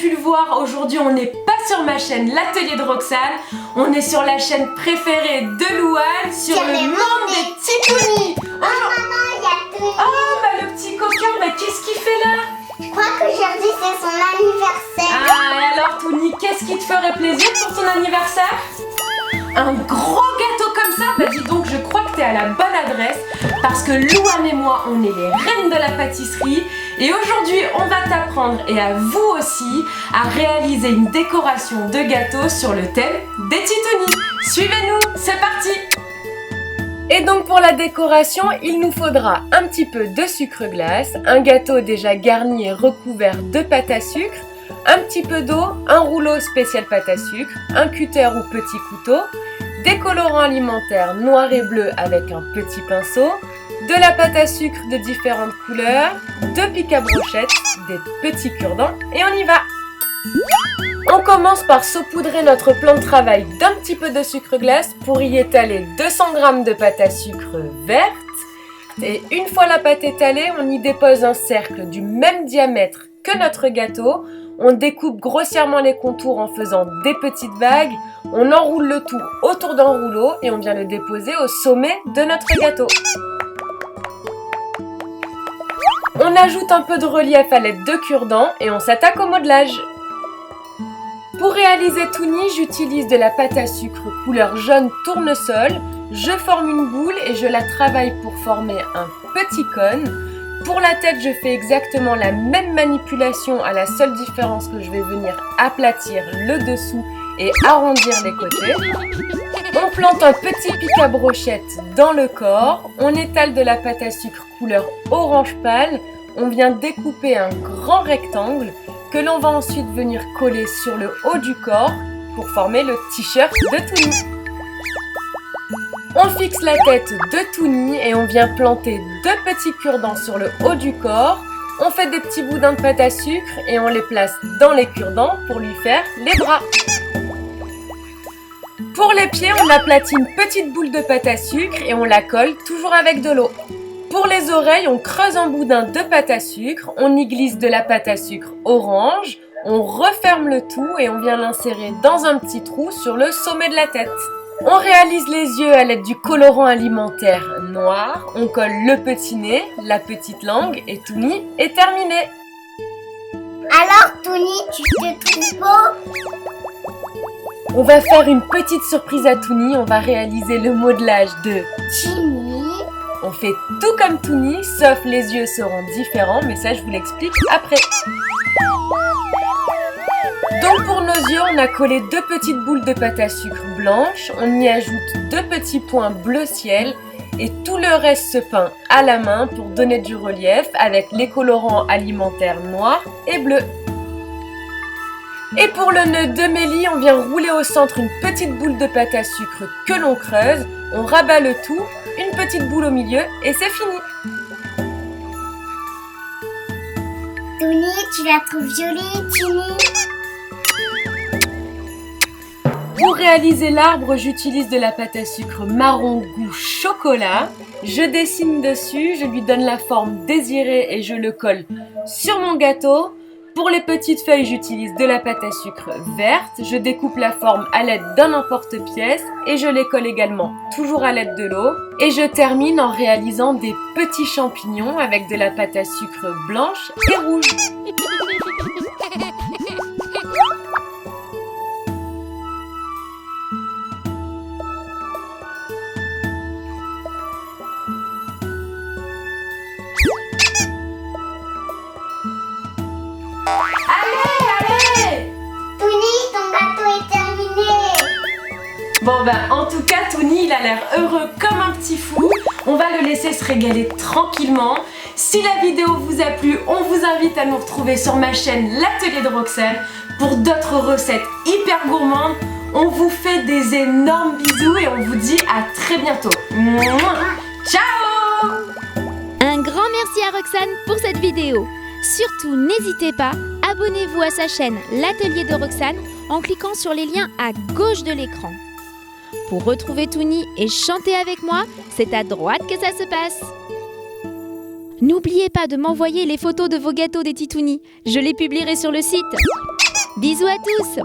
pu le voir, aujourd'hui on n'est pas sur ma chaîne L'Atelier de Roxane, on est sur la chaîne préférée de Louane, sur le monde des Titounis. Oh maman, il y a Tony. Oh bah le petit coquin, bah qu'est-ce qu'il fait là? Je crois qu'aujourd'hui c'est son anniversaire. Ah et alors Touni, qu'est-ce qui te ferait plaisir pour ton anniversaire? Un gros gâteau comme ça? Bah dis donc, je crois que t'es à la bonne adresse parce que Louane et moi, on est les reines de la pâtisserie et aujourd'hui, on va t'apprendre et à vous aussi à réaliser une décoration de gâteau sur le thème des Titounis. Suivez-nous, c'est parti! Et donc pour la décoration, il nous faudra un petit peu de sucre glace, un gâteau déjà garni et recouvert de pâte à sucre, un petit peu d'eau, un rouleau spécial pâte à sucre, un cutter ou petit couteau, des colorants alimentaires noir et bleu avec un petit pinceau, de la pâte à sucre de différentes couleurs, deux pics à brochettes, des petits cure-dents et on y va! On commence par saupoudrer notre plan de travail d'un petit peu de sucre glace pour y étaler 200 g de pâte à sucre verte. Et une fois la pâte étalée, on y dépose un cercle du même diamètre que notre gâteau. On découpe grossièrement les contours en faisant des petites vagues. On enroule le tout autour d'un rouleau et on vient le déposer au sommet de notre gâteau. On ajoute un peu de relief à l'aide de cure-dents et on s'attaque au modelage. Pour réaliser Touni, j'utilise de la pâte à sucre couleur jaune tournesol. Je forme une boule et je la travaille pour former un petit cône. Pour la tête, je fais exactement la même manipulation, à la seule différence que je vais venir aplatir le dessous et arrondir les côtés. On plante un petit pic à brochette dans le corps. On étale de la pâte à sucre couleur orange pâle. On vient découper un grand rectangle que l'on va ensuite venir coller sur le haut du corps pour former le t-shirt de Touni. On fixe la tête de Touni et on vient planter deux petits cure-dents sur le haut du corps. On fait des petits boudins de pâte à sucre et on les place dans les cure-dents pour lui faire les bras. Pour les pieds, on aplatit une petite boule de pâte à sucre et on la colle toujours avec de l'eau. Pour les oreilles, on creuse un boudin de pâte à sucre, on y glisse de la pâte à sucre orange, on referme le tout et on vient l'insérer dans un petit trou sur le sommet de la tête. On réalise les yeux à l'aide du colorant alimentaire noir, on colle le petit nez, la petite langue et Touni est terminé. Alors Tony, tu te trouves beau? On va faire une petite surprise à Touni, on va réaliser le modelage de Tini. On fait tout comme Touni, sauf les yeux seront différents, mais ça je vous l'explique après. Donc pour nos yeux, on a collé deux petites boules de pâte à sucre blanche, on y ajoute deux petits points bleu ciel et tout le reste se peint à la main pour donner du relief avec les colorants alimentaires noirs et bleus. Et pour le nœud de Mélie, on vient rouler au centre une petite boule de pâte à sucre que l'on creuse, on rabat le tout, une petite boule au milieu et c'est fini. Tony, tu la trouves jolie, Tini? Pour réaliser l'arbre, j'utilise de la pâte à sucre marron goût chocolat. Je dessine dessus, je lui donne la forme désirée et je le colle sur mon gâteau. Pour les petites feuilles, j'utilise de la pâte à sucre verte. Je découpe la forme à l'aide d'un emporte-pièce et je les colle également toujours à l'aide de l'eau. Et je termine en réalisant des petits champignons avec de la pâte à sucre blanche et rouge. Allez! Tony, ton gâteau est terminé. Bon ben en tout cas Touni il a l'air heureux comme un petit fou. On va le laisser se régaler tranquillement. Si la vidéo vous a plu, on vous invite à nous retrouver sur ma chaîne L'Atelier de Roxane pour d'autres recettes hyper gourmandes. On vous fait des énormes bisous et on vous dit à très bientôt. Mouah. Ciao! Un grand merci à Roxane pour cette vidéo. Surtout, n'hésitez pas, abonnez-vous à sa chaîne L'Atelier de Roxane en cliquant sur les liens à gauche de l'écran. Pour retrouver Touni et chanter avec moi, c'est à droite que ça se passe. N'oubliez pas de m'envoyer les photos de vos gâteaux des Titounis. Je les publierai sur le site. Bisous à tous!